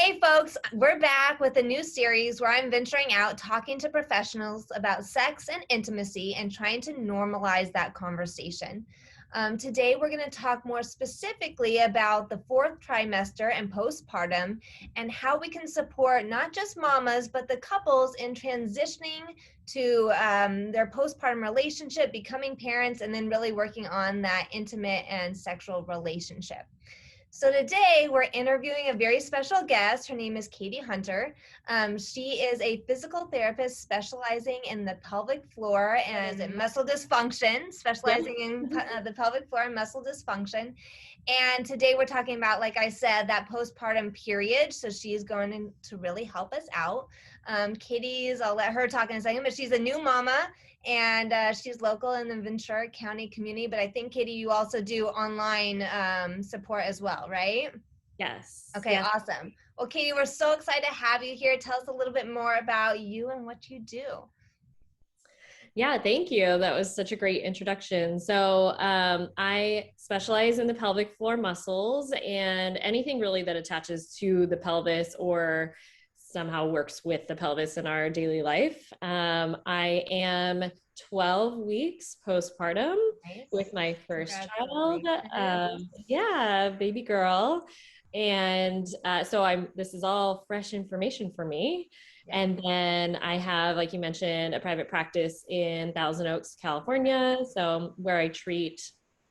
Hey folks, we're back with a new series where I'm venturing out talking to professionals about sex and intimacy and trying to normalize that conversation. Today we're going to talk more specifically about the fourth trimester and postpartum and how we can support not just mamas but the couples in transitioning to their postpartum relationship, becoming parents, and then really working on that intimate and sexual relationship. So today we're interviewing a very special guest. Her name is Katie Hunter. She is a physical therapist specializing in the pelvic floor and muscle dysfunction, specializing in the pelvic floor and muscle dysfunction. And today we're talking about, like I said, that postpartum period. So she's going to really help us out. I'll let her talk in a second, but she's a new mama and she's local in the Ventura County community. But I think, Katie, you also do online support as well, right? Yes. Okay, yes. Awesome. Well, Katie, we're so excited to have you here. Tell us a little bit more about you and what you do. Yeah, thank you. That was such a great introduction. So I specialize in the pelvic floor muscles and anything really that attaches to the pelvis or somehow works with the pelvis in our daily life. I am 12 weeks postpartum with my first child. Yeah, baby girl. And so this is all fresh information for me. Yeah. And then I have, like you mentioned, a private practice in Thousand Oaks, California. So where I treat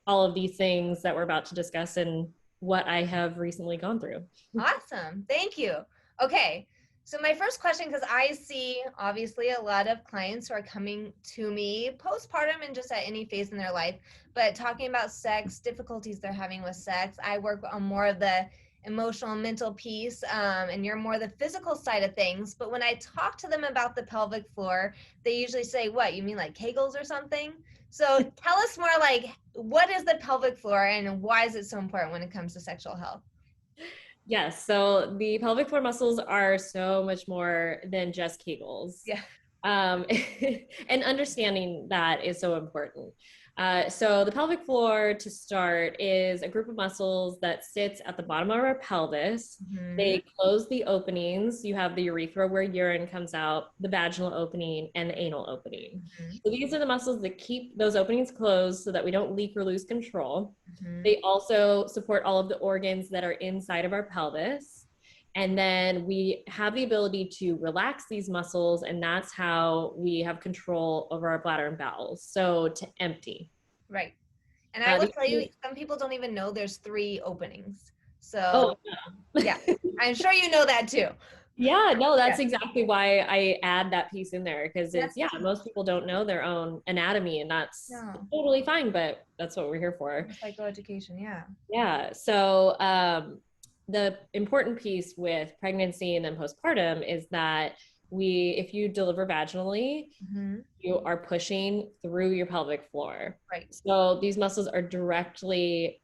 all of these things that we're about to discuss and what I have recently gone through. Awesome. Thank you. Okay. So my first question, because I see obviously a lot of clients who are coming to me postpartum and just at any phase in their life, but talking about sex, difficulties they're having with sex. I work on more of the emotional and mental piece, and you're more the physical side of things. But when I talk to them about the pelvic floor, they usually say, what, you mean like Kegels or something? So tell us more, like, what is the pelvic floor and why is it so important when it comes to sexual health? Yes, so the pelvic floor muscles are so much more than just Kegels. Yeah. And understanding that is so important. So the pelvic floor, to start, is a group of muscles that sits at the bottom of our pelvis. Mm-hmm. They close the openings. You have the urethra where urine comes out, the vaginal opening, and the anal opening. Mm-hmm. So these are the muscles that keep those openings closed so that we don't leak or lose control. Mm-hmm. They also support all of the organs that are inside of our pelvis. And then we have the ability to relax these muscles, and that's how we have control over our bladder and bowels. So to empty. Right. And I will tell you, some people don't even know there's 3 openings. So yeah, I'm sure you know that too. Yeah, no, that's exactly why I add that piece in there, because most people don't know their own anatomy, and that's totally fine, but that's what we're here for. Psychoeducation, yeah. Yeah. So the important piece with pregnancy and then postpartum is that if you deliver vaginally, mm-hmm. you are pushing through your pelvic floor. Right. So these muscles are directly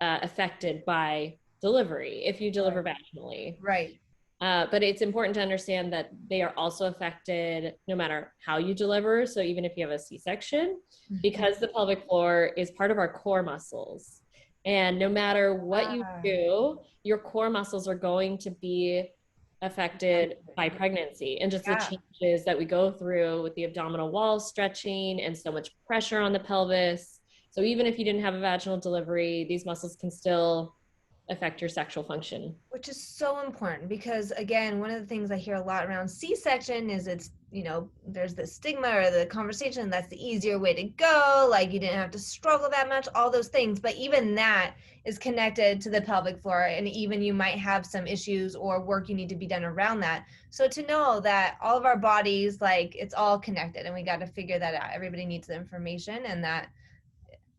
affected by delivery if you deliver vaginally. Right. But it's important to understand that they are also affected no matter how you deliver. So even if you have a C-section, mm-hmm. because the pelvic floor is part of our core muscles. And no matter what you do, your core muscles are going to be affected by pregnancy and just the changes that we go through with the abdominal wall stretching and so much pressure on the pelvis. So even if you didn't have a vaginal delivery, these muscles can still affect your sexual function. Which is so important because, again, one of the things I hear a lot around C-section is there's the stigma or the conversation that's the easier way to go, like you didn't have to struggle that much, all those things. But even that is connected to the pelvic floor, and even you might have some issues or work you need to be done around that. So to know that all of our bodies, like, it's all connected, and we got to figure that out. Everybody needs the information, and that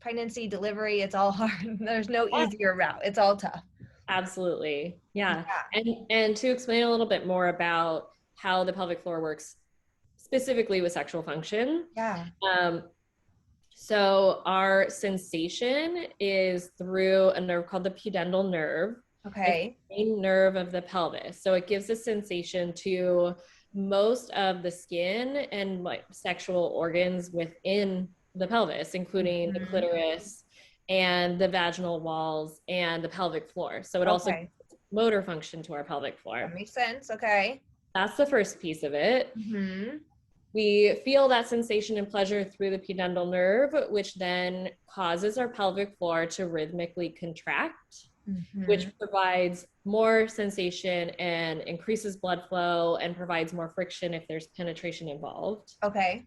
pregnancy, delivery, it's all hard. There's no easier route. It's all tough. Absolutely. Yeah. And to explain a little bit more about how the pelvic floor works specifically with sexual function. Yeah. So our sensation is through a nerve called the pudendal nerve. Okay. It's the main nerve of the pelvis. So it gives a sensation to most of the skin and like sexual organs within the pelvis, including mm-hmm. the clitoris and the vaginal walls and the pelvic floor. So it also motor function to our pelvic That floor. makes sense. Okay. That's the first piece of it. Mm-hmm. We feel that sensation and pleasure through the pudendal nerve, which then causes our pelvic floor to rhythmically contract, which Mm-hmm. provides more sensation and increases blood flow and provides more friction if there's penetration involved. Okay.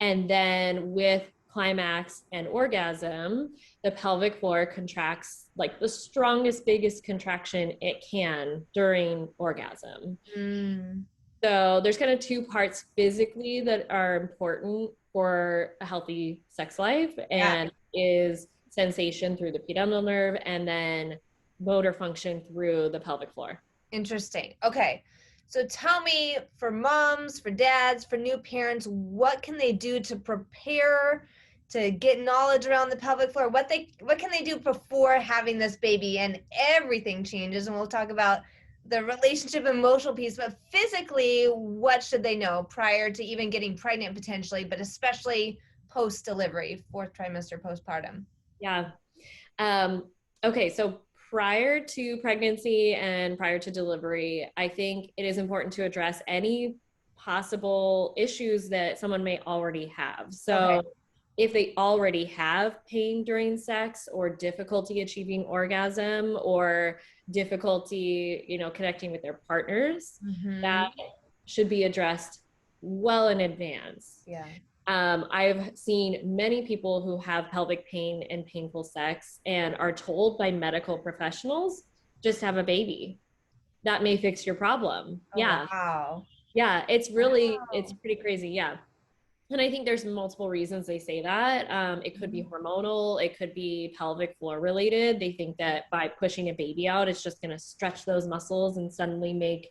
And then with climax and orgasm, the pelvic floor contracts like the strongest, biggest contraction it can during orgasm. Mm. So there's kind of two parts physically that are important for a healthy sex life, Yeah. and is sensation through the pudendal nerve and then motor function through the pelvic floor. Interesting. Okay. So tell me, for moms, for dads, for new parents, what can they do to prepare to get knowledge around the pelvic floor? What can they do before having this baby? And everything changes, and we'll talk about the relationship emotional piece, but physically, what should they know prior to even getting pregnant potentially, but especially post delivery, 4th trimester postpartum? Yeah. Okay, so prior to pregnancy and prior to delivery, I think it is important to address any possible issues that someone may already have. So, Okay. if they already have pain during sex or difficulty achieving orgasm or difficulty, connecting with their partners, Mm-hmm. that should be addressed well in advance. Yeah. I've seen many people who have pelvic pain and painful sex and are told by medical professionals, just have a baby. That may fix your problem. Oh, Yeah. wow. Yeah. It's Wow. pretty crazy. Yeah. And I think there's multiple reasons they say that. It could be hormonal, it could be pelvic floor related. They think that by pushing a baby out, it's just going to stretch those muscles and suddenly make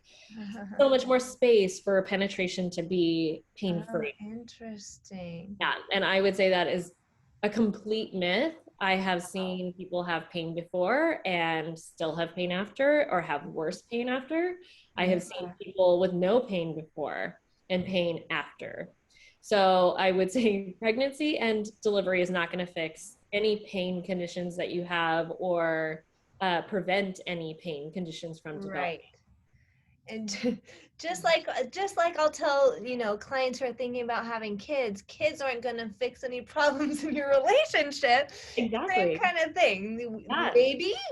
so much more space for penetration to be pain Oh, free. interesting. Yeah. And I would say that is a complete myth. I have seen people have pain before and still have pain after, or have worse pain after. I Yeah. have seen people with no pain before and pain after. So I would say pregnancy and delivery is not going to fix any pain conditions that you have, or prevent any pain conditions from developing. Right. And just like I'll tell, clients who are thinking about having kids aren't going to fix any problems in your relationship. Same Exactly. kind of thing. Yeah,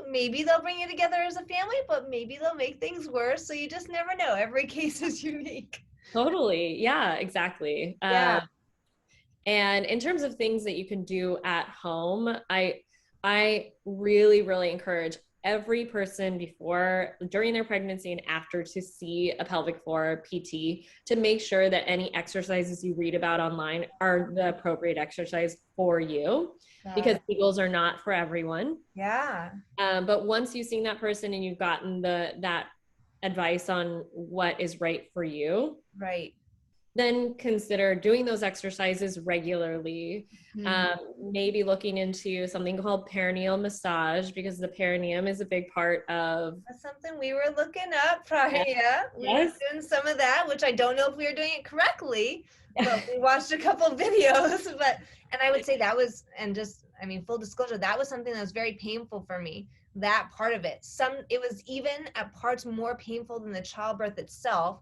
Maybe they'll bring you together as a family, but maybe they'll make things worse. So you just never know. Every case is unique. totally. Yeah, exactly. Yeah. And in terms of things that you can do at home, I really, really encourage every person before, during their pregnancy and after, to see a pelvic floor PT to make sure that any exercises you read about online are the appropriate exercise for you, Got because it. Kegels are not for everyone. Yeah. But once you've seen that person and you've gotten that advice on what is right for you, Right. then consider doing those exercises regularly. Mhm. Maybe looking into something called perineal massage, because the perineum is a big part of. That's something we were looking up prior. Yes. Yeah, we were Yes. doing some of that, which I don't know if we were doing it correctly, but we watched a couple videos. And I would say that was, and just, I mean, full disclosure, that was something that was very painful for me. That part of it, it was even at parts more painful than the childbirth itself,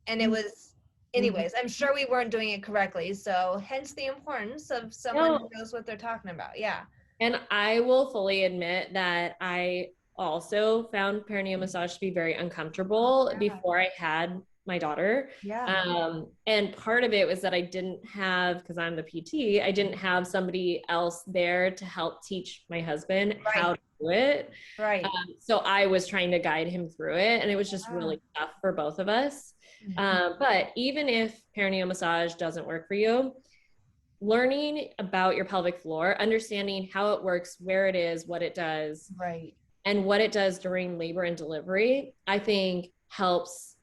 and it was. Mhm. Anyways, I'm sure we weren't doing it correctly, so hence the importance of someone who No, knows what they're talking about. Yeah. and I will fully admit that I also found perineal massage to be very uncomfortable Yeah. before I had my daughter. Yeah. And part of it was that I didn't have, because I'm the PT, I didn't have somebody else there to help teach my husband Right. how to do it. Right. So I was trying to guide him through it, and it was just Yeah. really tough for both of us. Mhm. But even if perineal massage doesn't work for you, learning about your pelvic floor, understanding how it works, where it is, what it does, Right. and what it does during labor and delivery, I think helps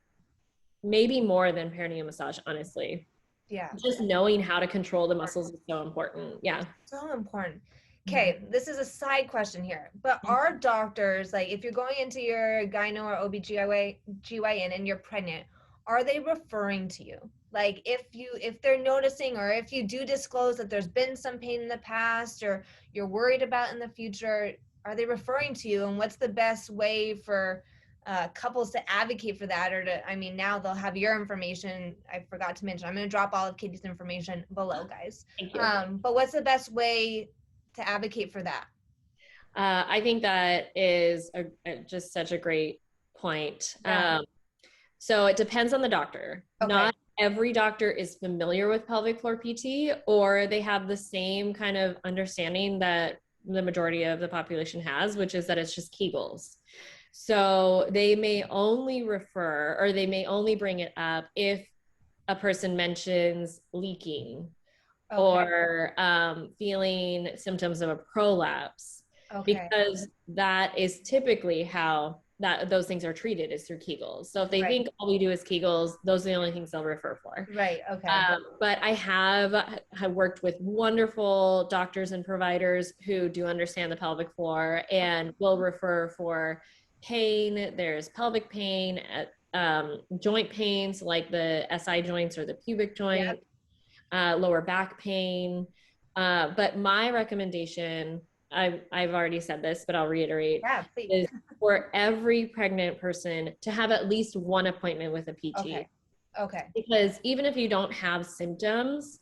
maybe more than perineal massage, honestly. Yeah. Just knowing how to control the muscles is so important. Yeah. So important. Okay, this is a side question here, but are doctors, like if you're going into your gyno or OB/GYN and you're pregnant, are they referring to you? Like if they're noticing, or if you do disclose that there's been some pain in the past or you're worried about in the future, are they referring to you? And what's the best way for couples to advocate for that, or to, I mean, now they'll have your information. I forgot to mention, I'm going to drop all of Katie's information below, guys. Thank you. But what's the best way to advocate for that? I think that is just such a great point. Yeah. So it depends on the doctor. Okay. Not every doctor is familiar with pelvic floor PT, or they have the same kind of understanding that the majority of the population has, which is that it's just Kegels. So they may only refer, or they may only bring it up if a person mentions leaking, Okay. or feeling symptoms of a prolapse, Okay. because that is typically how those things are treated, is through Kegels. So if they think all we do is Kegels, those are the only things they'll refer for. Right. Okay. But I have worked with wonderful doctors and providers who do understand the pelvic floor and will refer for pain. There's pelvic pain, joint pains like the SI joints or the pubic joint, lower back pain. But my recommendation, I've already said this, but I'll reiterate, is for every pregnant person to have at least one appointment with a PT. Okay. Okay. Because even if you don't have symptoms,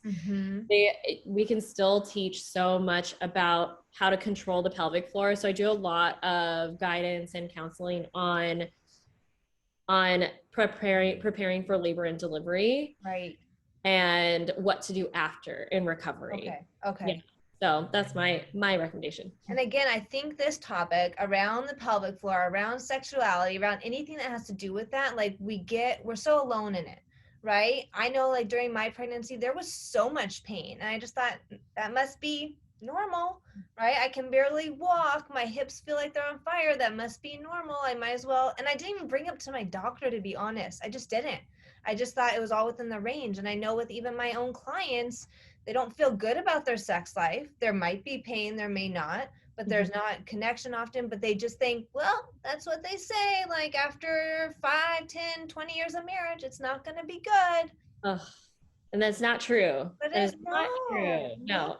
we can still teach so much about how to control the pelvic floor. So I do a lot of guidance and counseling on preparing for labor and delivery. Right. And what to do after in recovery. Okay. Okay. Yeah. So that's my recommendation. And again, I think this topic around the pelvic floor, around sexuality, around anything that has to do with that, like we're so alone in it, right? I know, like during my pregnancy, there was so much pain, and I just thought that must be normal, right? I can barely walk. My hips feel like they're on fire. That must be normal. I might as well. And I didn't even bring up to my doctor, to be honest. I just didn't. I just thought it was all within the range. And I know with even my own clients, they don't feel good about their sex life. There might be pain, there may not, but there's not connection often, but they just think, well, that's what they say. Like after 5, 10, 20 years of marriage, it's not going to be good. Ugh. And that's not true. But it's not true. No.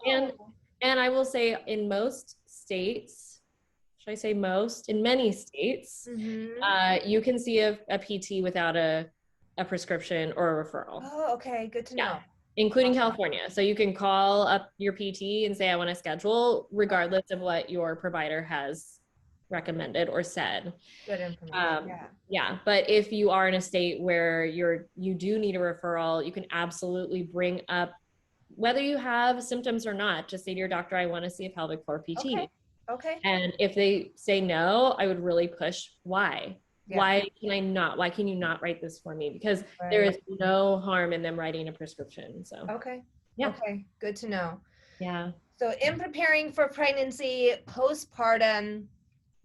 And I will say in most states, should I say most? In many states, you can see a PT without a prescription or a referral. Oh, okay. Good to know. Including California. So you can call up your PT and say, I want to schedule, regardless of what your provider has recommended or said. Good information. Yeah. But if you are in a state where you do need a referral, you can absolutely bring up whether you have symptoms or not. Just say to your doctor, I want to see a pelvic floor PT. Okay. And if they say no, I would really push why. Why can you not write this for me? Because there is no harm in them writing a prescription. So okay. Good to know. Yeah. So in preparing for pregnancy, postpartum,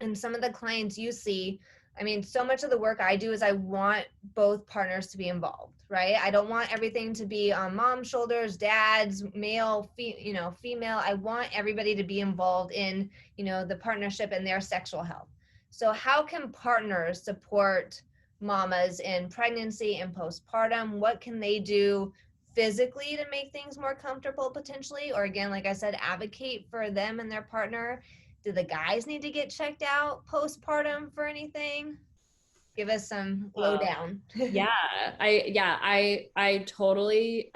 and some of the clients you see, I mean, so much of the work I do is I want both partners to be involved, right? I don't want everything to be on mom's shoulders, dad's, male, female. I want everybody to be involved in, the partnership and their sexual health. So how can partners support mamas in pregnancy and postpartum? What can they do physically to make things more comfortable potentially? Or again, like I said, advocate for them and their partner. Do the guys need to get checked out postpartum for anything? Give us some lowdown. I totally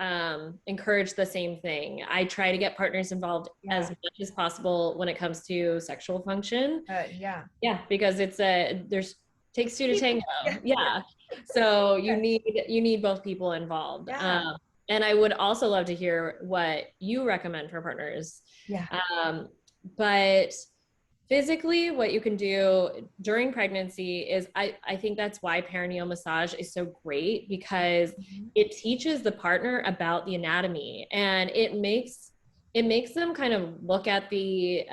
encourage the same thing. I try to get partners involved as much as possible when it comes to sexual function. Because there's takes two to tango. So you need both people involved. And I would also love to hear what you recommend for partners. But physically, what you can do during pregnancy is, I think that's why perineal massage is so great, because it teaches the partner about the anatomy, and it makes them kind of look at the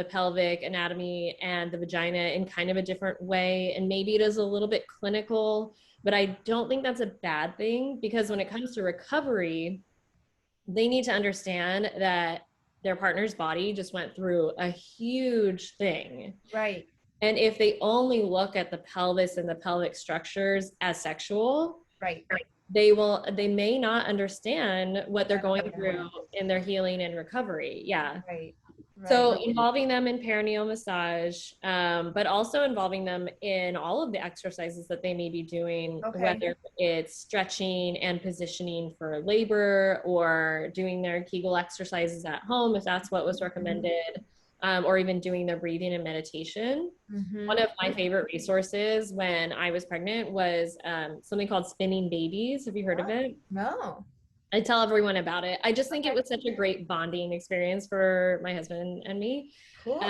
pelvic anatomy and the vagina in kind of a different way. And maybe it is a little bit clinical, but I don't think that's a bad thing, because when it comes to recovery, they need to understand that their partner's body just went through a huge thing. Right. And if they only look at the pelvis and the pelvic structures as sexual, they may not understand what they're going through in their healing and recovery. Right. So involving them in perineal massage, but also involving them in all of the exercises that they may be doing, Okay. whether it's stretching and positioning for labor or doing their Kegel exercises at home, if that's what was recommended, or even doing their breathing and meditation. One Mm-hmm. of my favorite resources when I was pregnant was something called Spinning Babies. Have you heard of it? No. I tell everyone about it. I just think it Okay. was such a great bonding experience for my husband and me. Cool.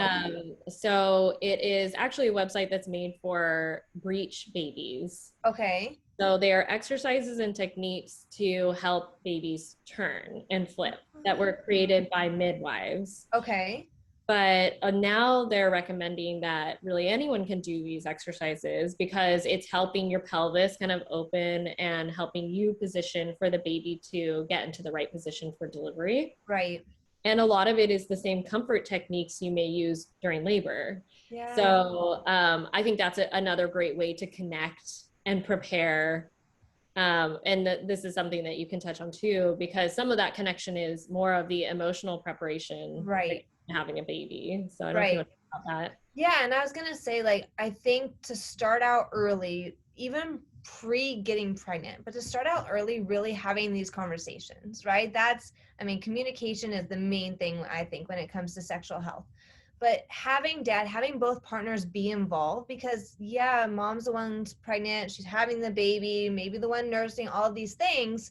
So it is actually a website that's made for breech babies. Okay. So they are exercises and techniques to help babies turn and flip that were created by midwives. Okay. But now they're recommending that really anyone can do these exercises because it's helping your pelvis kind of open and helping you position for the baby to get into the right position for delivery. Right. And a lot of it is the same comfort techniques you may use during labor. Yeah. So I think that's another great way to connect and prepare. This is something that you can touch on too, because some of that connection is more of the emotional preparation, Right. having a baby. So I don't know if you Right. want to talk about that. Yeah, and I was gonna say, like, I think to start out early, even pre getting pregnant, but to start out early, really having these conversations, right? I mean, communication is the main thing, I think, when it comes to sexual health. But having both partners be involved, because yeah, mom's the one's pregnant, she's having the baby, maybe the one nursing, all of these things.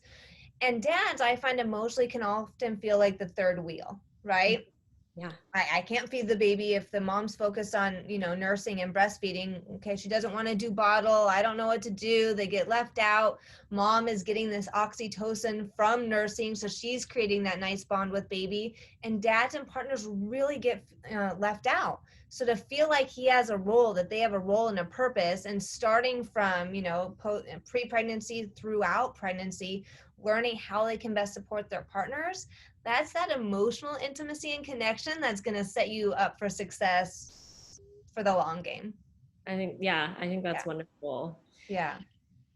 And dads, I find emotionally can often feel like the third wheel, right? Yeah. I can't feed the baby if the mom's focused on, nursing and breastfeeding. Okay, she doesn't want to do bottle. I don't know what to do. They get left out. Mom is getting this oxytocin from nursing, so she's creating that nice bond with baby. And dads and partners really get left out. So to feel like he has a role, that they have a role and a purpose, and starting from, pre-pregnancy throughout pregnancy, learning how they can best support their partners, that's that emotional intimacy and connection that's going to set you up for success for the long game. I think Yeah. that's wonderful. Yeah.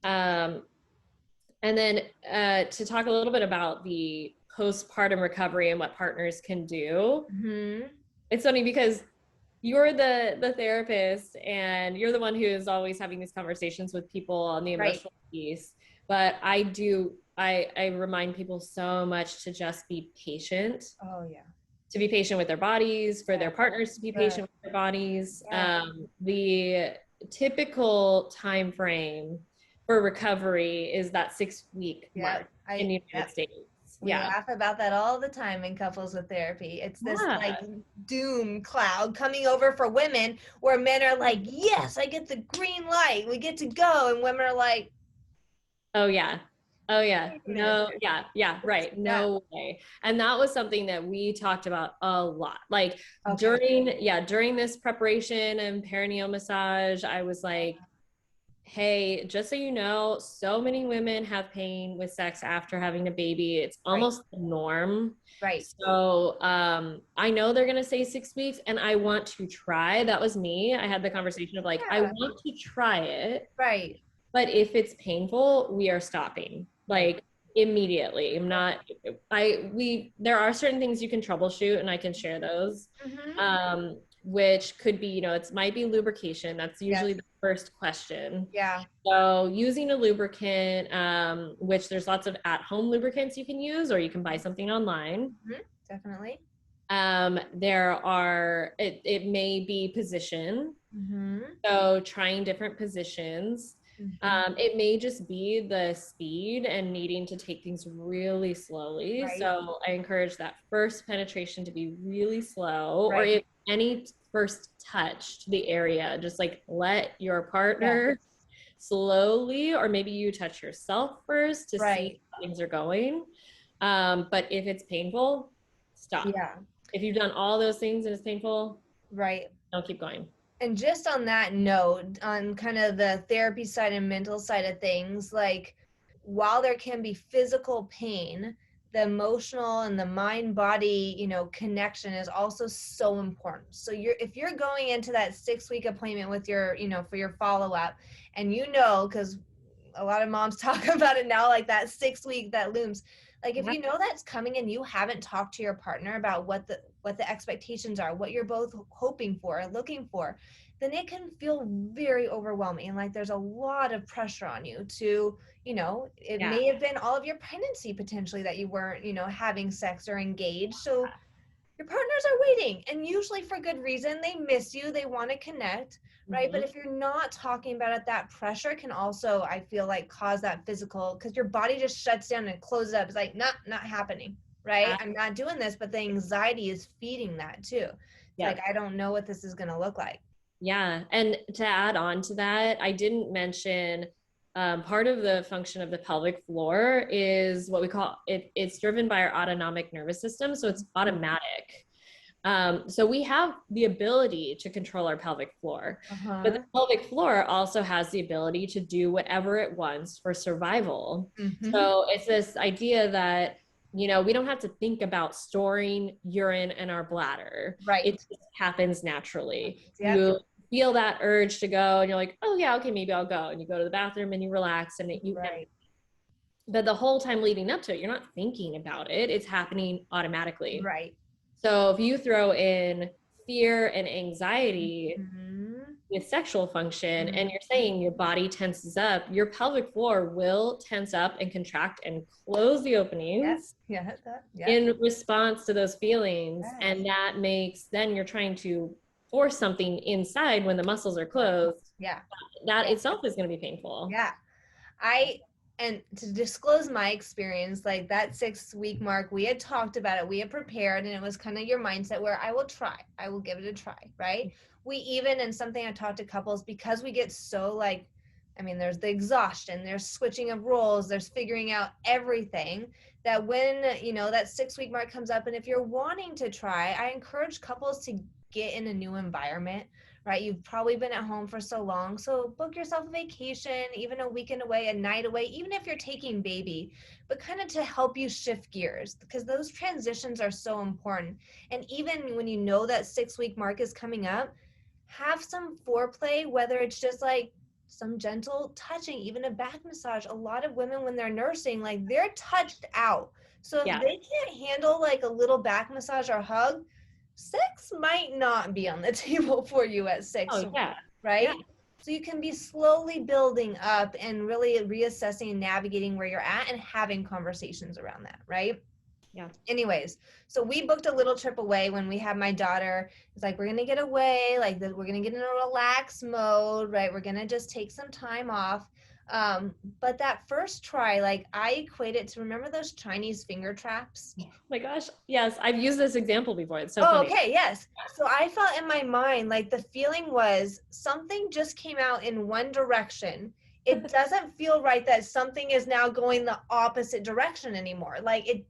Um, and then to talk a little bit about the postpartum recovery and what partners can do. Mm-hmm. It's funny because you're the therapist and you're the one who is always having these conversations with people on the Right. emotional piece. But I remind people so much to just be patient, Oh, yeah. to be patient with their bodies, for their partners to be patient with their bodies. Yeah. The typical time frame for recovery is that 6-week mark in the United States. We laugh about that all the time in couples with therapy. It's this like doom cloud coming over for women where men are like, yes, I get the green light. We get to go. And women are like, oh yeah. Oh yeah. No, yeah, right. No way. And that was something that we talked about a lot. Like during this preparation and perineal massage, I was like, hey, just so you know, so many women have pain with sex after having a baby. It's almost the norm. Right. So I know they're gonna say 6 weeks, and I want to try. That was me. I had the conversation of like, I want to try it. Right. But if it's painful, we are stopping. Like immediately. There are certain things you can troubleshoot, and I can share those. Mm-hmm. Which could be, it might be lubrication. That's usually the first question. Yeah. So using a lubricant, which there's lots of at-home lubricants you can use, or you can buy something online. Mm-hmm. Definitely. It may be position. Mm-hmm. So trying different positions. Mm-hmm. It may just be the speed and needing to take things really slowly. Right. So I encourage that first penetration to be really slow, or if any first touch to the area, just like let your partner slowly, or maybe you touch yourself first to see how things are going. But if it's painful, stop. Yeah. If you've done all those things and it's painful, don't keep going. And just on that note, on kind of the therapy side and mental side of things, like while there can be physical pain, the emotional and the mind body, connection is also so important. So if you're going into that 6-week appointment with your, for your follow-up, and because a lot of moms talk about it now, like that 6 week that looms, Like if Yeah. you know that's coming and you haven't talked to your partner about what the expectations are, what you're both hoping for, looking for, then it can feel very overwhelming. And like there's a lot of pressure on you to, it Yeah. may have been all of your pregnancy potentially that you weren't, having sex or engaged. So your partners are waiting, and usually for good reason. They miss you, they want to connect, right? But Mhm. if you're not talking about it, that pressure can also, I feel like, cause that physical, because your body just shuts down and closes up. It's like, not happening, right? I'm not doing this. But the anxiety is feeding that too. It's Yeah. like, I don't know what this is going to look like. Yeah. And to add on to that, I didn't mention part of the function of the pelvic floor is what we call it. It's driven by our autonomic nervous system. So it's automatic. So we have the ability to control our pelvic floor, but the Uh-huh. pelvic floor also has the ability to do whatever it wants for survival. Mm-hmm. So it's this idea that, we don't have to think about storing urine in our bladder. It Right. just happens naturally. Yep. You feel that urge to go and you're like, oh yeah, okay, maybe I'll go. And you go to the bathroom and you relax and Right. but the whole time leading up to it, you're not thinking about it. It's happening automatically. Right. So if you throw in fear and anxiety Mm-hmm. with sexual function Mm-hmm. and you're saying your body tenses up, your pelvic floor will tense up and contract and close the Yep. openings Yeah. Yep. in response to those feelings. Yes. And that makes, then you're trying to force something inside when the muscles are closed. Yeah. That Yeah. itself is going to be painful. Yeah. And to disclose my experience, like that 6 week mark, we had talked about it, we had prepared, and it was kind of your mindset where I will give it a try, right? We even, and something I talked to couples, because we get so like, there's the exhaustion, there's switching of roles, there's figuring out everything, that when, that 6 week mark comes up, and if you're wanting to try, I encourage couples to get in a new environment, right? You've probably been at home for so long. So book yourself a vacation, even a weekend away, a night away, even if you're taking baby, but kind of to help you shift gears, because those transitions are so important. And even when you know that 6 week mark is coming up, have some foreplay, whether it's just like some gentle touching, even a back massage. A lot of women, when they're nursing, like they're touched out. So if Yeah. they can't handle like a little back massage or hug, sex might not be on the table for you at 6, Oh, yeah. right? Yeah. So you can be slowly building up and really reassessing and navigating where you're at and having conversations around that, right? Yeah. Anyways, so we booked a little trip away when we had my daughter. It's like, we're going to get away, like we're going to get in a relaxed mode, right? We're going to just take some time off. But that first try, like I equate it to, remember those Chinese finger traps? Oh my gosh. Yes. I've used this example before. It's so Oh, funny. okay, yes. So I felt in my mind like the feeling was something just came out in one direction. It doesn't feel right that something is now going the opposite direction anymore. Like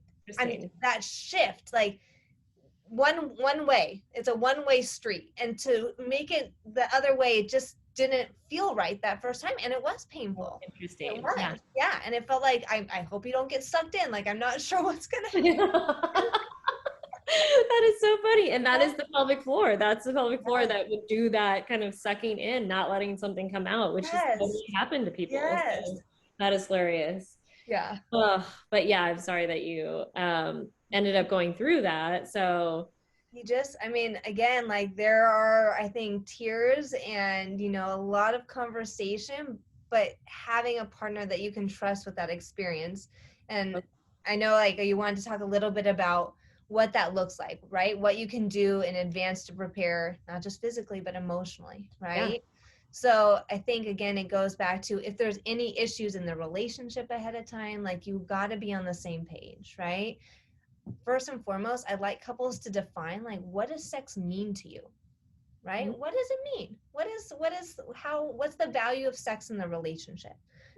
that shift, like one way. It's a one-way street. And to make it the other way, it just didn't feel right that first time. And it was painful. Interesting. It was. Yeah. Yeah. And it felt like I hope you don't get sucked in. Like I'm not sure what's gonna happen. That is so funny. And that is the pelvic floor. That's the pelvic floor that would do that kind of sucking in, not letting something come out, which has totally happened to people. Yes. So that is hilarious. Yeah. But yeah, I'm sorry that you ended up going through that. So You just, again, like there are, I think, tears and, a lot of conversation, but having a partner that you can trust with that experience. And I know like you wanted to talk a little bit about what that looks like, right? What you can do in advance to prepare, not just physically, but emotionally, right? Yeah. So I think, again, it goes back to if there's any issues in the relationship ahead of time, like you got to be on the same page, right? First and foremost, I'd like couples to define, like, what does sex mean to you, right? Mm-hmm. What does it mean? What's the value of sex in the relationship?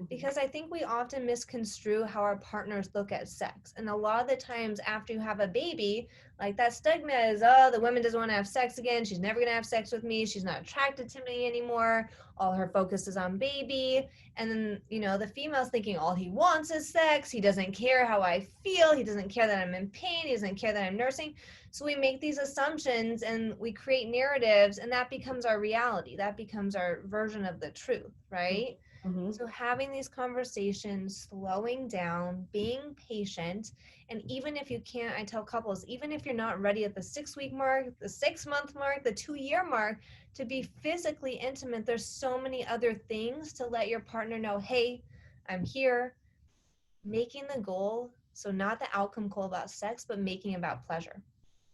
Because I think we often misconstrue how our partners look at sex. And a lot of the times after you have a baby, like that stigma is, oh, the woman doesn't want to have sex again. She's never going to have sex with me. She's not attracted to me anymore. All her focus is on baby. And then, the female's thinking all he wants is sex. He doesn't care how I feel. He doesn't care that I'm in pain. He doesn't care that I'm nursing. So we make these assumptions and we create narratives, and that becomes our reality. That becomes our version of the truth, right? Mhm. So having these conversations, slowing down, being patient, and even if you can't, I tell couples, even if you're not ready at the 6-week mark, the 6-month mark, the 2-year mark, to be physically intimate, there's so many other things to let your partner know, hey, I'm here. Making the goal, so not the outcome goal about sex, but making about pleasure,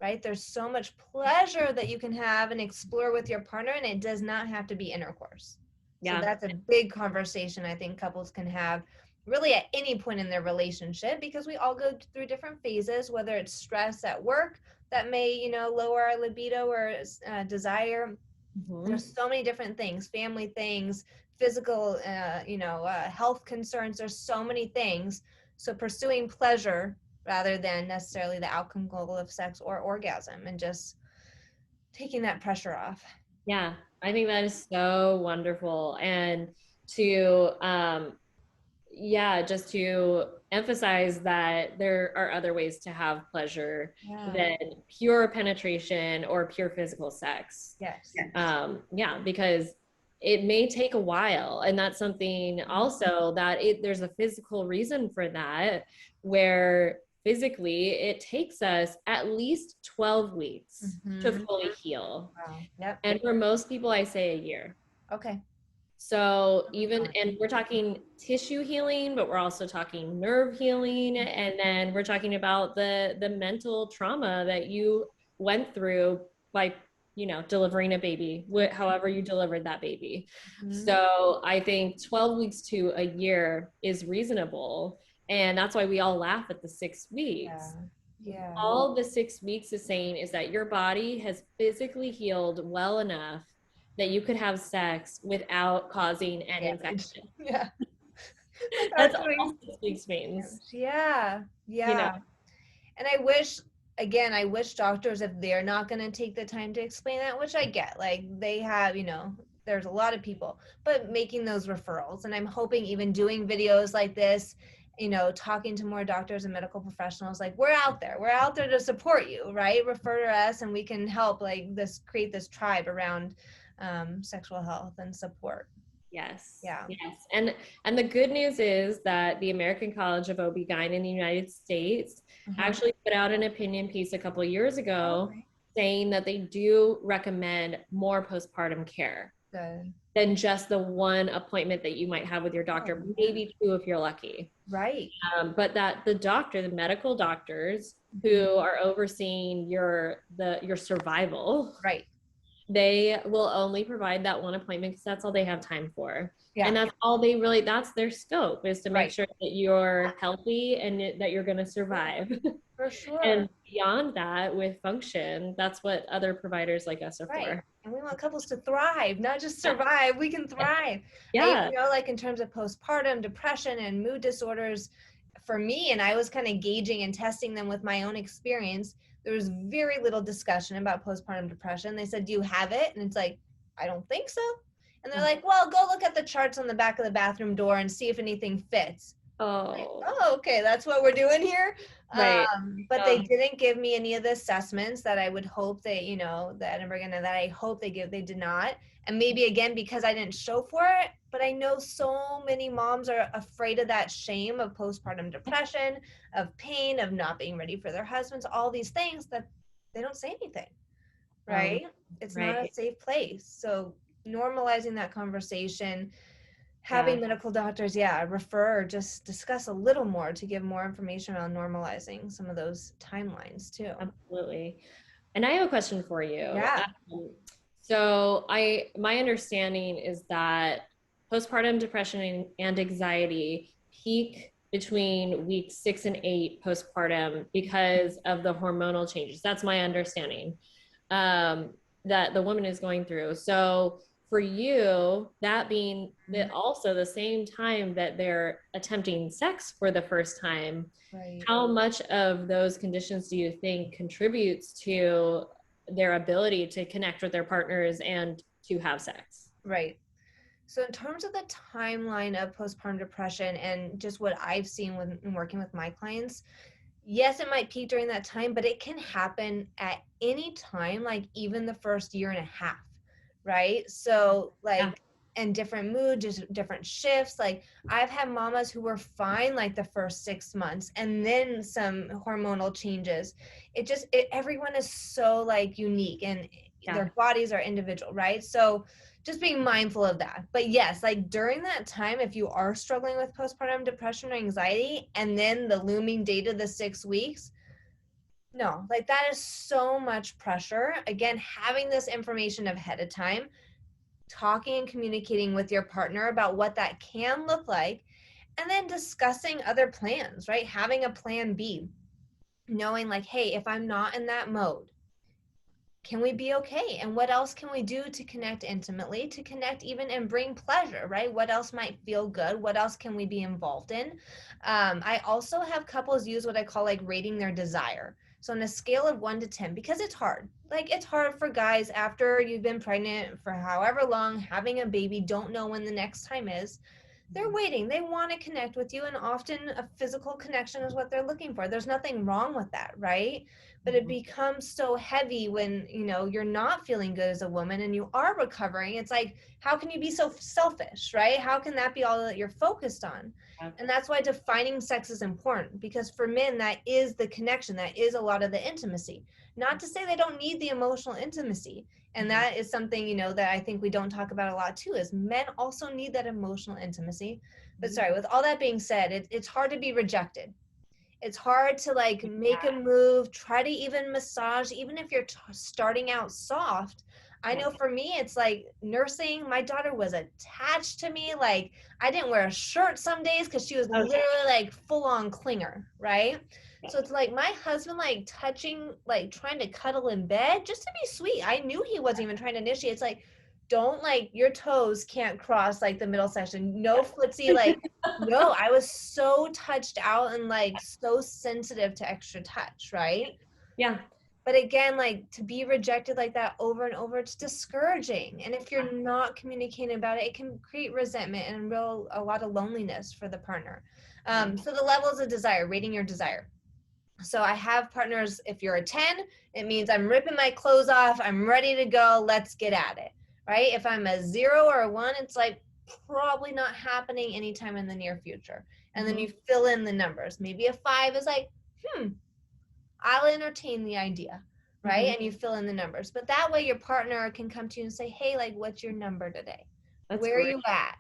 right? There's so much pleasure that you can have and explore with your partner, and it does not have to be intercourse. So Yeah. that's a big conversation I think couples can have really at any point in their relationship, because we all go through different phases, whether it's stress at work that may, lower our libido or desire. Mhm. There's so many different things, family things, physical, health concerns. There's so many things. So pursuing pleasure rather than necessarily the outcome goal of sex or orgasm, and just taking that pressure off. Yeah, I think that is so wonderful. And to, yeah, just to emphasize that there are other ways to have pleasure Yeah. than pure penetration or pure physical sex. Yes. Yeah, because it may take a while. And that's something also that there's a physical reason for that, where physically it takes us at least 12 weeks to Mm-hmm. fully heal. Wow. Yep. And for most people, I say a year. Okay. So even, and we're talking tissue healing, but we're also talking nerve healing. And then we're talking about the mental trauma that you went through by, delivering a baby, however you delivered that baby. Mm-hmm. So I think 12 weeks to a year is reasonable. And that's why we all laugh at the 6 weeks. Yeah. Yeah. All the 6 weeks is saying is that your body has physically healed well enough that you could have sex without causing an Damage. infection. Yeah. That's Without all doing 6 weeks means. damage. Yeah. You know, Yeah. And I wish, again, I wish doctors, if they're not going to take the time to explain that, which I get, like they have, there's a lot of people, but making those referrals. And I'm hoping even doing videos like this, talking to more doctors and medical professionals, like we're out there to support you, right? Refer to us and we can help create this tribe around sexual health and support. yes, Yeah. yes. And the good news is that the American College of OB/GYN in the United States Uh-huh. actually put out an opinion piece a couple of years ago Okay. saying that they do recommend more postpartum care Good. than just the one appointment that you might have with your doctor, Oh, maybe two if you're lucky. right. But that the medical doctors who are overseeing your survival, Right. they will only provide that one appointment because that's all they have time for. Yeah. And that's their scope, is to make Right. sure that you're healthy and that you're going to survive. For sure. And beyond that, with function, that's what other providers like us are Right. for. And we want couples to thrive, not just survive. We can thrive. I Yeah. even know, like in terms of postpartum depression and mood disorders, for me, and I was kind of gauging and testing them with my own experience, there was very little discussion about postpartum depression. They said, do you have it? And it's like, I don't think so. And they're like, well, go look at the charts on the back of the bathroom door and see if anything fits. Like, Oh, oh, okay, that's what we're doing here. right. But they didn't give me any of the assessments that I would hope they, that I hope they give. They did not. And maybe again, because I didn't show for it, but I know so many moms are afraid of that shame of postpartum depression, of pain, of not being ready for their husbands, all these things that they don't say anything, right? It's not a Right. safe place. So normalizing that conversation, Yeah. having medical doctors, refer or just discuss a little more to give more information on normalizing some of those timelines too. Absolutely. And I have a question for you. Yeah. So my understanding is that postpartum depression and anxiety peak between weeks 6 and 8 postpartum because of the hormonal changes. That's my understanding, that the woman is going through. So for you, that being that also the same time that they're attempting sex for the first time, Right. how much of those conditions do you think contributes to their ability to connect with their partners and to have sex? Right. So in terms of the timeline of postpartum depression and just what I've seen when working with my clients, yes, it might peak during that time, but it can happen at any time, like even the first year and a half, right? So Yeah. and different moods, just different shifts. Like I've had mamas who were fine like the first 6 months and then some hormonal changes. Everyone is so like unique and their bodies are individual, right? So just being mindful of that. But yes, like during that time, if you are struggling with postpartum depression or anxiety and then the looming date of the 6 weeks, no, like that is so much pressure. Again, having this information ahead of time, talking and communicating with your partner about what that can look like, and then discussing other plans, right? Having a plan B, knowing like, hey, if I'm not in that mode, can we be okay? And what else can we do to connect intimately, to connect even and bring pleasure, right? What else might feel good? What else can we be involved in? I also have couples use what I call like rating their desire. So on a scale of 1 to 10, because it's hard. Like it's hard for guys after you've been pregnant for however long, having a baby, don't know when the next time is. They're waiting. They want to connect with you, and often a physical connection is what they're looking for. There's nothing wrong with that, right? But it becomes so heavy when, you're not feeling good as a woman and you are recovering. It's like, how can you be so selfish, right? How can that be all that you're focused on? And that's why defining sex is important, because for men, that is the connection. That is a lot of the intimacy. Not to say they don't need the emotional intimacy. And that is something, that I think we don't talk about a lot too, is men also need that emotional intimacy. But sorry, with all that being said, it's hard to be rejected. It's hard to like make a move, try to even massage, even if you're starting out soft. I know for me, it's like nursing. My daughter was attached to me. Like I didn't wear a shirt some days because she was literally like full on clinger, right? So it's like my husband like touching, like trying to cuddle in bed just to be sweet. I knew he wasn't even trying to initiate. It's like, don't like your toes can't cross like the middle section. No footsie, like no, I was so touched out and like so sensitive to extra touch, right? Yeah. But again, like to be rejected like that over and over, it's discouraging. And if you're not communicating about it, it can create resentment and a lot of loneliness for the partner. So the levels of desire, rating your desire. So I have partners, if you're a 10, it means I'm ripping my clothes off, I'm ready to go, let's get at it, right? If I'm a 0 or a 1, it's like probably not happening anytime in the near future. And then you fill in the numbers. Maybe a 5 is like, I'll entertain the idea, right? And you fill in the numbers. But that way your partner can come to you and say, hey, like, what's your number today? Where are you at?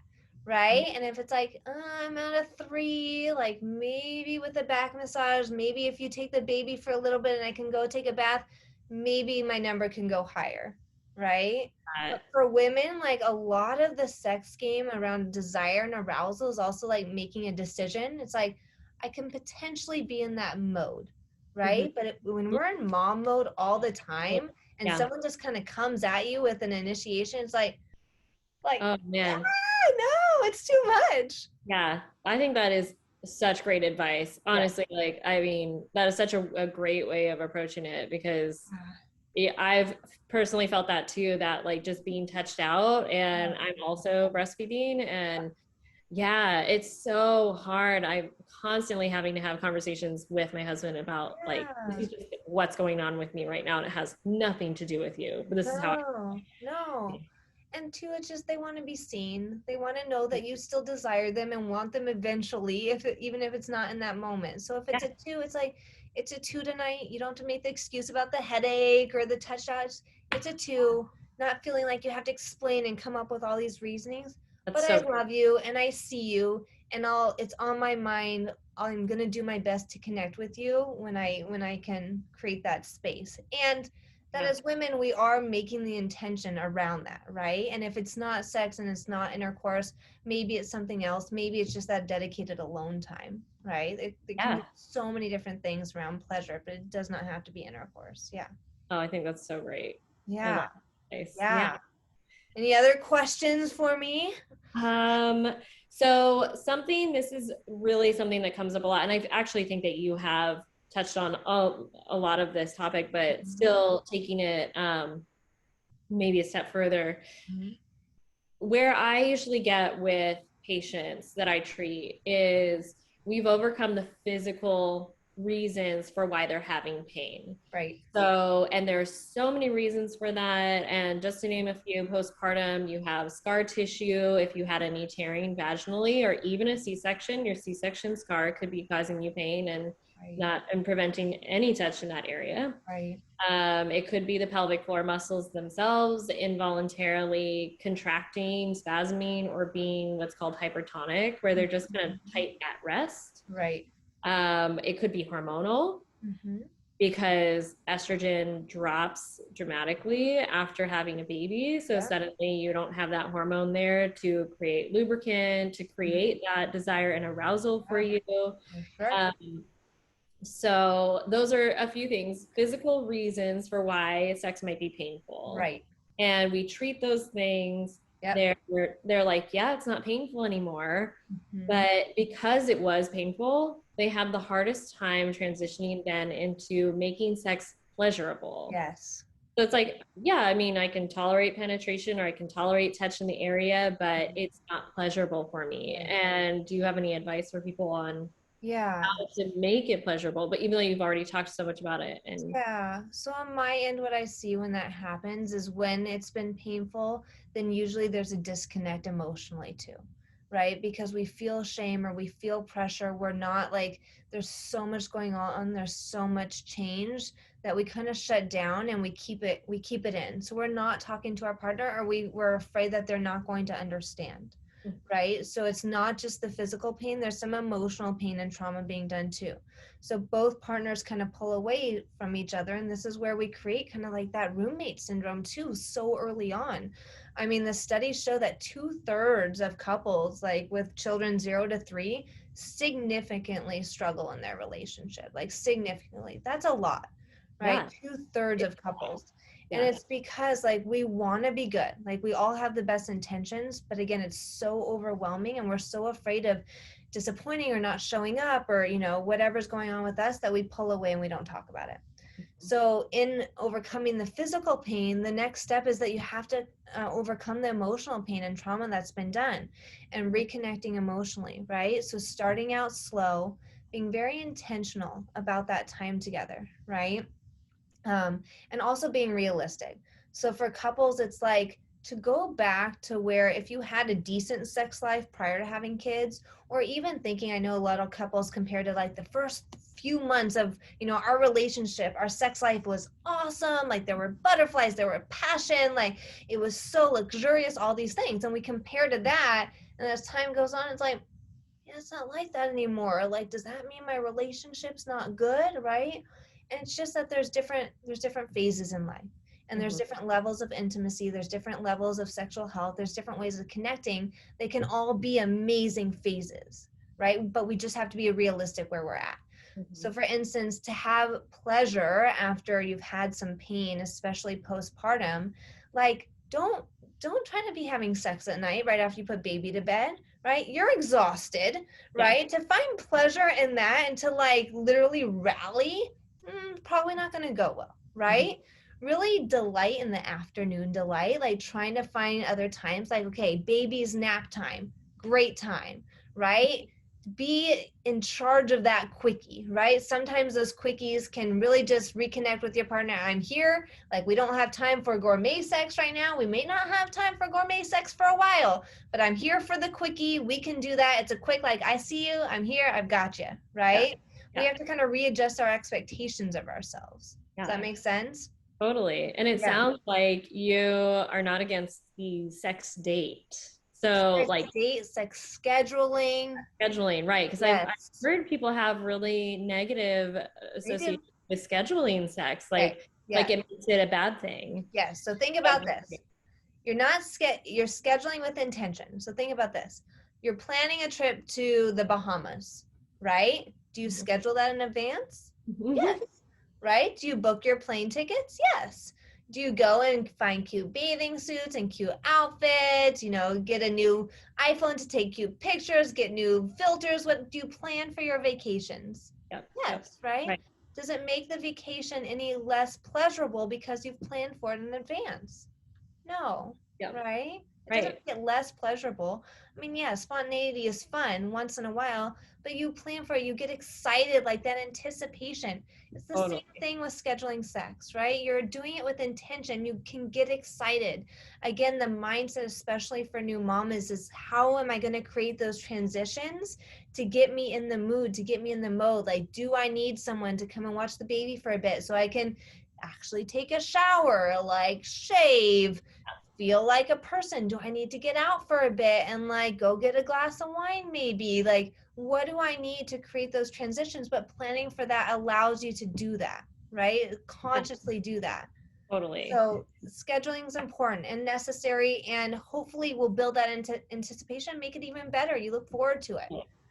Right? And if it's like, I'm at a 3, like maybe with a back massage, maybe if you take the baby for a little bit and I can go take a bath, maybe my number can go higher, right? But for women, like a lot of the sex game around desire and arousal is also like making a decision. It's like, I can potentially be in that mode, right? But when we're in mom mode all the time and someone just kind of comes at you with an initiation, it's like, oh man, no, it's too much. Yeah, I think that is such great advice. Honestly, like, I mean, that is such a great way of approaching it, because I've personally felt that too, that like just being touched out, and I'm also breastfeeding, and yeah, it's so hard. I'm constantly having to have conversations with my husband about like, this is just what's going on with me right now, and it has nothing to do with you, but this is how no. And two, it's just they want to be seen. They want to know that you still desire them and want them eventually, even if it's not in that moment. So if it's a 2, it's like, it's a 2 tonight. You don't have to make the excuse about the headache or the touchdowns. It's a 2, not feeling like you have to explain and come up with all these reasonings. But I love you and I see you, and it's on my mind. I'm going to do my best to connect with you when I can create that space. And that as women, we are making the intention around that, right? And if it's not sex and it's not intercourse, maybe it's something else. Maybe it's just that dedicated alone time, right? It can be so many different things around pleasure, but it does not have to be intercourse. Yeah. Oh, I think that's so great. Yeah. Any other questions for me? So this is really something that comes up a lot, and I actually think that you have touched on a lot of this topic, but still taking it maybe a step further. Where I usually get with patients that I treat is we've overcome the physical reasons for why they're having pain. Right. So, and there's so many reasons for that. And just to name a few, postpartum, you have scar tissue. If you had any tearing vaginally or even a C-section, your C-section scar could be causing you pain and not and preventing any touch in that area. Right. It could be the pelvic floor muscles themselves involuntarily contracting, spasming, or being what's called hypertonic, where they're just kind of tight at rest. Right. It could be hormonal. Because estrogen drops dramatically after having a baby. So suddenly you don't have that hormone there to create lubricant, to create that desire and arousal for you. Sure. So those are a few things, physical reasons for why sex might be painful. Right. And we treat those things. They're like, yeah, it's not painful anymore. But because it was painful, they have the hardest time transitioning then into making sex pleasurable. Yes. So it's like, yeah, I mean, I can tolerate penetration or I can tolerate touch in the area, but it's not pleasurable for me. And do you have any advice for people on how to make it pleasurable? But even though you've already talked so much about it. And so on my end, what I see when that happens is when it's been painful, then usually there's a disconnect emotionally too, right? Because we feel shame or we feel pressure. We're not like, there's so much going on, there's so much change that we kind of shut down and we keep it in. So we're not talking to our partner, or we're afraid that they're not going to understand. Right? So it's not just the physical pain, there's some emotional pain and trauma being done too. So both partners kind of pull away from each other. And this is where we create kind of like that roommate syndrome too, so early on. I mean, the studies show that 2/3 of couples like with children 0 to 3 significantly struggle in their relationship, like significantly. That's a lot, right? 2/3 of couples. And it's because like we want to be good. Like we all have the best intentions, but again, it's so overwhelming and we're so afraid of disappointing or not showing up or, you know, whatever's going on with us that we pull away and we don't talk about it. So in overcoming the physical pain, the next step is that you have to overcome the emotional pain and trauma that's been done and reconnecting emotionally, right? So starting out slow, being very intentional about that time together, right? And also being realistic. So for couples, it's like to go back to where if you had a decent sex life prior to having kids, or even thinking, I know a lot of couples compared to like the first few months of, you know, our relationship, our sex life was awesome. Like there were butterflies, there were passion, like it was so luxurious, all these things. And we compare to that. And as time goes on, it's like, yeah, it's not like that anymore. Like, does that mean my relationship's not good? Right? And it's just that there's different phases in life, and there's different levels of intimacy, there's different levels of sexual health, there's different ways of connecting. They can all be amazing phases, right? But we just have to be realistic where we're at. So for instance, to have pleasure after you've had some pain, especially postpartum, like don't try to be having sex at night right after you put baby to bed, right? You're exhausted, right? To find pleasure in that and to like literally rally, probably not going to go well, right? Really delight in the afternoon delight, like trying to find other times, like, okay, baby's nap time, great time, right? Be in charge of that quickie, right? Sometimes those quickies can really just reconnect with your partner. I'm here, like we don't have time for gourmet sex right now. We may not have time for gourmet sex for a while, but I'm here for the quickie. We can do that. It's a quick, like, I see you, I'm here, I've got you, right? We have to kind of readjust our expectations of ourselves. Does that make sense? Totally. And it sounds like you are not against the sex date. So like date, sex scheduling, right? Because I've heard people have really negative associations with scheduling sex, like it makes it a bad thing. Yes. So think about this. You're scheduling with intention. So think about this. You're planning a trip to the Bahamas, right? Do you schedule that in advance? Yes. Right? Do you book your plane tickets? Yes. Do you go and find cute bathing suits and cute outfits, you know, get a new iPhone to take cute pictures, get new filters? What do you plan for your vacations? Yes, right? Does it make the vacation any less pleasurable because you've planned for it in advance? No, right? It doesn't make it less pleasurable. I mean, yeah, spontaneity is fun once in a while, but you plan for it, you get excited, like that anticipation. It's the Totally. same thing with scheduling sex, right? You're doing it with intention. You can get excited. Again, the mindset, especially for new mamas, is how am I going to create those transitions to get me in the mood, to get me in the mode? Like, do I need someone to come and watch the baby for a bit so I can actually take a shower, like shave, feel like a person? Do I need to get out for a bit and like go get a glass of wine maybe? Like, what do I need to create those transitions? But planning for that allows you to do that, right? Consciously do that. Totally. So scheduling is important and necessary, and hopefully we'll build that into anticipation, make it even better. You look forward to it.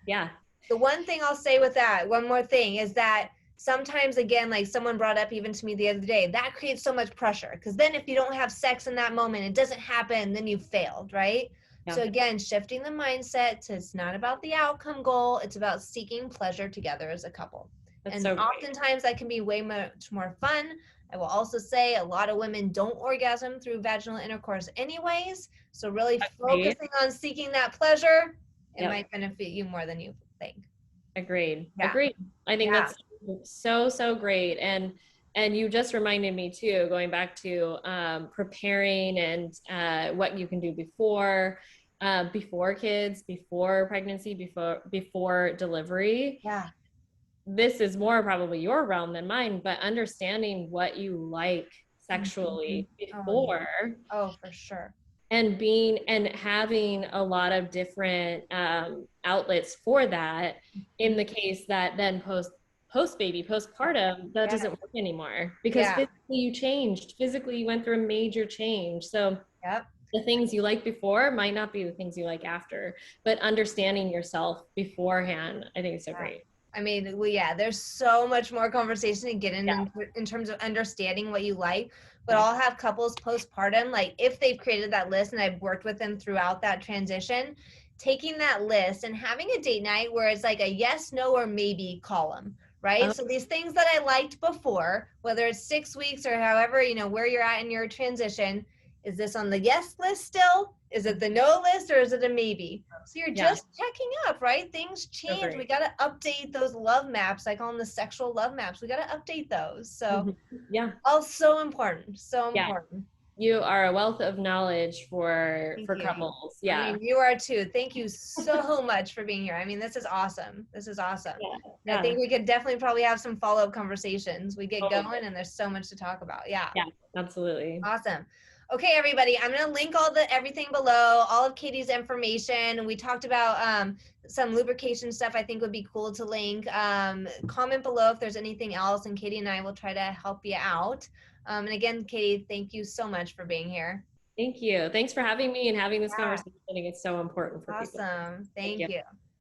Yeah. The one thing I'll say with that, one more thing, is that sometimes, again, like someone brought up even to me the other day, that creates so much pressure, because then if you don't have sex in that moment, it doesn't happen, then you've failed, right? Yeah. So again, shifting the mindset to it's not about the outcome goal, it's about seeking pleasure together as a couple. That's And so great. oftentimes that can be way much more fun. I will also say a lot of women don't orgasm through vaginal intercourse anyways, so really focusing on seeking that pleasure, it might benefit you more than you think. Agreed. Yeah. Agreed. I think that's so great. And you just reminded me too, going back to preparing and what you can do before kids, before pregnancy, before delivery. Yeah. This is more probably your realm than mine, but understanding what you like sexually before. Oh, for sure. And having a lot of different outlets for that, in the case that then postpartum, that doesn't work anymore, because physically you changed. Physically you went through a major change. So the things you like before might not be the things you like after, but understanding yourself beforehand, I think is so great. I mean, there's so much more conversation to get in terms of understanding what you like, but I'll have couples postpartum, like if they've created that list and I've worked with them throughout that transition, taking that list and having a date night where it's like a yes, no, or maybe column, right? So these things that I liked before, whether it's 6 weeks or however, where you're at in your transition, is this on the yes list still? Is it the no list, or is it a maybe? So you're just checking up, right? Things change. We got to update those love maps. I call them the sexual love maps. We got to update those. So all so important. So important. You are a wealth of knowledge for couples. Yeah. I mean, you are too. Thank you so much for being here. I mean, this is awesome. This is awesome. I think we could definitely probably have some follow-up conversations. We get going and there's so much to talk about. Yeah, absolutely. Awesome. Okay, everybody, I'm going to link everything below, all of Katie's information. We talked about some lubrication stuff I think would be cool to link. Comment below if there's anything else, and Katie and I will try to help you out. And again, Katie, thank you so much for being here. Thank you. Thanks for having me and having this conversation. I think it's so important for people. Awesome. Thank you.